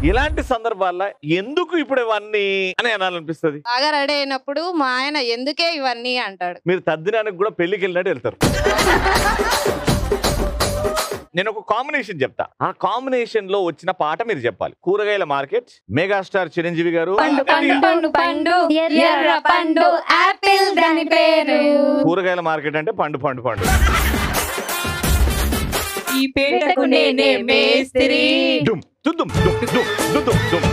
ఇలాంటి సందర్భాల్లో ఎందుకు ఇప్పుడు ఇవన్నీ అని అనాలనిపిస్తుంది? బాగా రెడీ అయినప్పుడు మా ఆయన ఎందుకే ఇవన్నీ అంటాడు. మీరు తద్దినానికి కూడా పెళ్లికి వెళ్ళినట్టు వెళ్తారు. నేను ఒక కాంబినేషన్ చెప్తా, ఆ కాంబినేషన్ లో వచ్చిన పాట మీరు చెప్పాలి. కూరగాయల మార్కెట్, మెగాస్టార్ చిరంజీవి గారు. కూరగాయల మార్కెట్ అంటే పండు పండు పండు. ఈ పేటకు నేనే మేస్త్రి. డుమ్ దుమ్ దుమ్ దుమ్ దుమ్ దుమ్.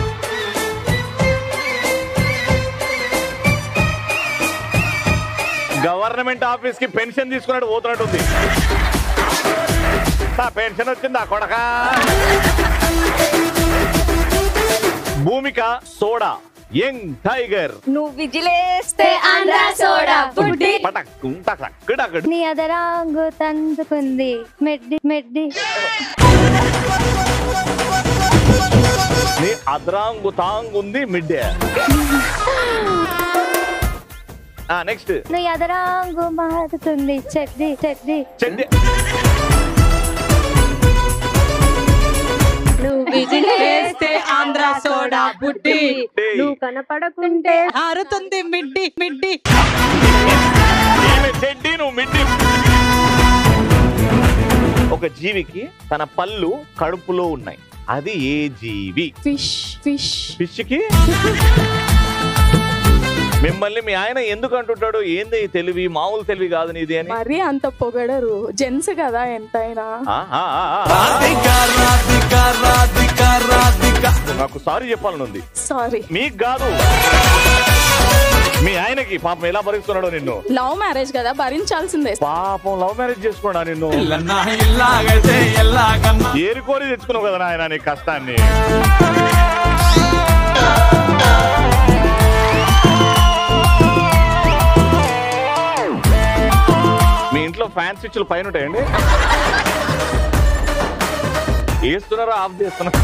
గవర్నమెంట్ ఆఫీస్ కి పెన్షన్ తీసుకున్నట్టు పోతున్నట్టుంది. పెన్షన్ వచ్చిందా కొడక? భూమిక సోడా, యంగ్ టైగర్. నువ్వు విజిలేస్తే ఆంధ్రా సోడా బుడ్డి. నీ అదరాంగు తందుకుంది మెడ్డి మెడ్డి. నీ అదరాంగు తాంగుంది మిడ్డే. నెక్స్ట్. నీ అదరాంగు మారుతుంది చెడ్డి చెడ్డి చెడ్డి. నువ్వు విజిలేస్తే ఆంధ్రా సోడా బుడ్డి. నువ్వు కనపడకుంటే ఆరుతుంది మిడ్డి మిడ్డి. చెడ్డి నువ్వు మిడ్డి. ఒక జీవికి తన పళ్ళు కడుపులో ఉన్నాయి, అది ఏ జీవి? ఫిష్. ఫిష్. ఫిష్ కి మిమ్మల్ని మీ ఆయన ఎందుకు అంటుంటాడు? ఏంది తెలివి, మామూలు తెలివి కాదు నీది అని. మరి అంత పొగడరు, జెంట్స్ కదా ఎంతైనా. నాకు సారీ చెప్పాలని ఉంది. సారీ. మీకు కాదు, మీ ఆయనకి. పాపం ఎలా భరిస్తున్నాడో నిన్ను. లవ్ మ్యారేజ్ కదా, భరించాల్సిందే. పాపం లవ్ మ్యారేజ్ చేసుకున్నా నిన్ను. ఏరుకోరి తెచ్చుకున్నావు కదా నాయన నీ కష్టాన్ని. మీ ఇంట్లో ఫ్యాన్ స్విచ్లు పైన ఉంటాయండి? వేస్తున్నారా ఆఫ్ చేస్తున్నారు?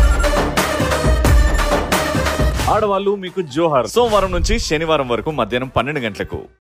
ఆడవాళ్ళు మీకు జోహార్. సోమవారం నుంచి శనివారం వరకు మధ్యాహ్నం 12 గంటలకు.